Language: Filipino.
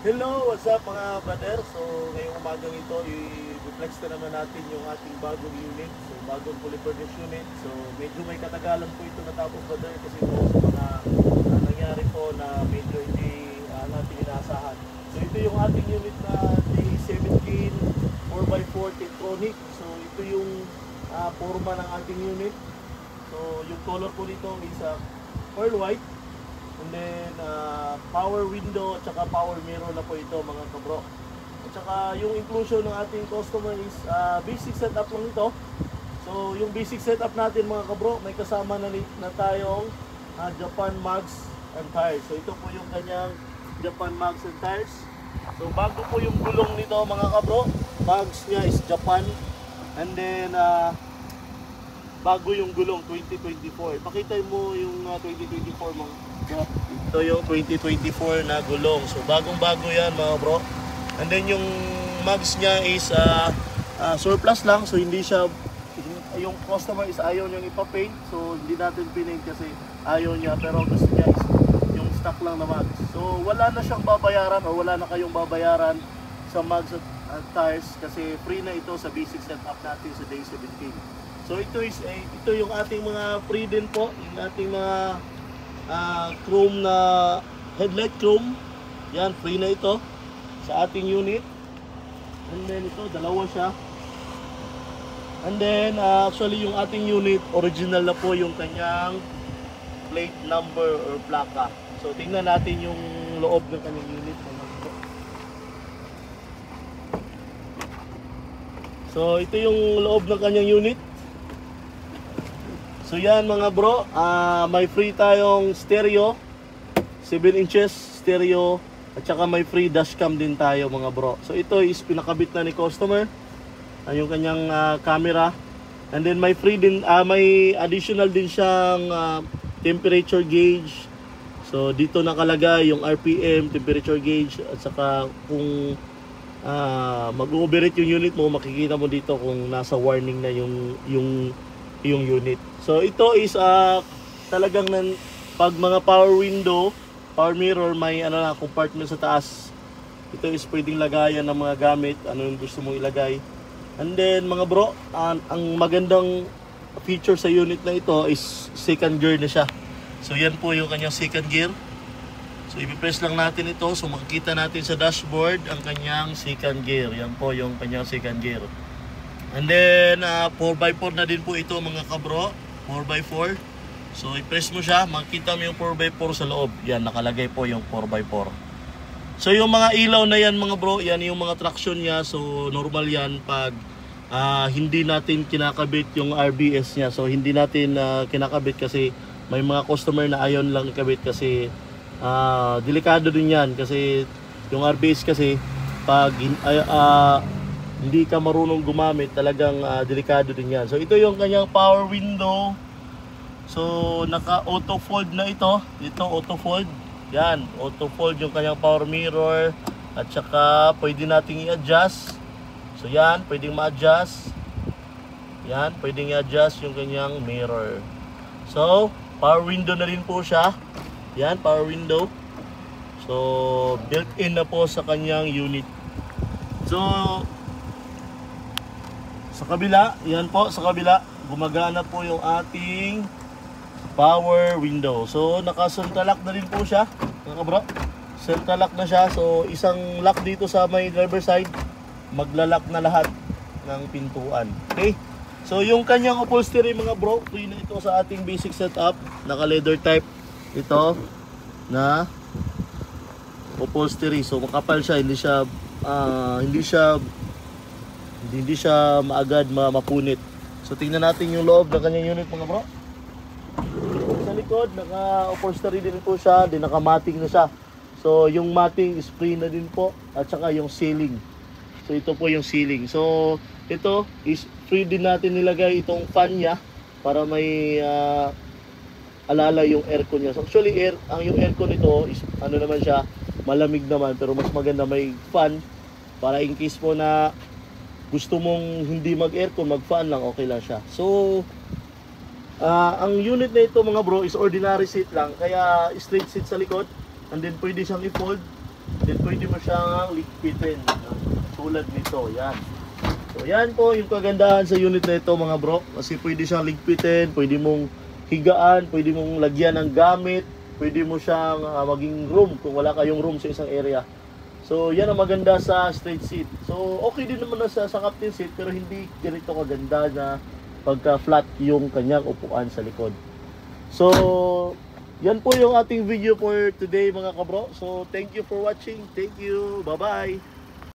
Hello, what's up mga brother? So ngayong umagang ito, i-reflex na naman natin yung ating bagong unit. So bagong fully furnished unit. So medyo may katagalan po ito natapos brother kasi po sa mga nangyari po na medyo hindi natin inaasahan. So ito yung ating unit na D17 4x4 Techtronic. So ito yung forma ng ating unit. So yung color po nito is pearl white. And then power window at saka power mirror na po ito mga kabro. At saka yung inclusion ng ating customer is basic setup lang ito. So yung basic setup natin mga kabro, may kasama na tayong Japan mags and tires. So ito po yung kanyang Japan mags and tires. So bago po yung gulong nito mga kabro, mags niya is Japan. And then bago yung gulong 2024. Pakita mo yung 2024 mga bro. Ito yung 2024 na gulong. So bagong-bago yan mga bro. And then yung mags niya is surplus lang. So hindi siya, yung customer is ayaw niyang ipa-paint. So hindi natin pinaint kasi ayaw niya. Pero gusto niya is yung stock lang na mags. So wala na siyang babayaran o wala na kayong babayaran sa mags at tires kasi free na ito sa basic setup natin sa day 17. So ito yung ating mga free din po, yung ating mga chrome na headlight chrome. Yan, free na ito sa ating unit. And then ito, dalawa siya. And then actually yung ating unit, original na po yung kanyang plate number or plaka. So tingnan natin yung loob ng kanyang unit. So ito yung loob ng kanyang unit. So yan mga bro, may free tayong stereo, 7 inches stereo, at saka may free dashcam din tayo mga bro. So ito is pinakabit na ni customer, yung kanyang camera. And then may free din, may additional din siyang temperature gauge. So dito nakalagay yung RPM, temperature gauge, at saka kung mag-overheat yung unit mo, makikita mo dito kung nasa warning na yung unit. So ito is talagang pag mga power window, power mirror, may compartment sa taas. Ito is pwedeng lagayan ng mga gamit, ano yung gusto mong ilagay. And then mga bro, ang magandang feature sa unit na ito is second gear na siya. So yan po yung kanyang second gear. So i-press lang natin ito, so makikita natin sa dashboard ang kanyang second gear. Yan po yung kanyang second gear. And then 4x4 na din po ito mga kabro, 4x4. So i-press mo siya, makikita mo yung 4x4 sa loob. Yan, nakalagay po yung 4x4. So yung mga ilaw na yan mga bro, yan yung mga traction niya. So normal yan pag hindi natin kinakabit yung RBS niya. So hindi natin kinakabit kasi may mga customer na ayaw lang ikabit kasi delikado din yan. Kasi yung RBS kasi pag hindi ka marunong gumamit, talagang delikado din yan. So ito yung kanyang power window. So naka auto fold na ito. Ito auto fold. Yan, auto fold yung kanyang power mirror. At saka pwede nating i-adjust. So yan, pwedeng ma-adjust. Yan, pwedeng i-adjust yung kanyang mirror. So power window na rin po siya. Yan, power window. So built-in na po sa kanyang unit. So sa kabila, yan po, sa kabila, gumagana po yung ating power window. So, naka-central lock na rin po siya, mga kabro. Central lock na siya. So, isang lock dito sa may driver side, maglalak na lahat ng pintuan. Okay? So, yung kanyang upholstery, mga bro, free na ito sa ating basic setup. Naka-leather type ito na upholstery. So, makapal siya, hindi siya maagad mapunit. So tingnan natin yung loob ng kanyang unit mga bro. Sa likod, naka-upholstery din po siya, din naka-matting na siya. So yung matting is free na din po, at saka yung ceiling. So ito po yung ceiling. So ito is free din natin nilagay itong fan niya para may alala yung aircon niya. So actually yung aircon nito is naman siya, malamig naman, pero mas maganda may fan para in case po na gusto mong hindi mag-aircon, mag-fan lang, okay lang siya. So, ang unit na ito mga bro is ordinary seat lang. Kaya straight seat sa likod. And then pwede siyang i-fold. Then pwede mo siyang ligpitin. Tulad nito, yan. So yan po yung kagandahan sa unit na ito mga bro. Kasi pwede siyang ligpitin, pwede mong higaan, pwede mong lagyan ng gamit, pwede mo siyang maging room kung wala kayong room sa isang area. So yan ang maganda sa straight seat. So okay din naman na sa captain seat, pero hindi ganito kaganda na pagka flat yung kanyang upuan sa likod. So yan po yung ating video for today mga kabro. So thank you for watching. Thank you. Bye bye.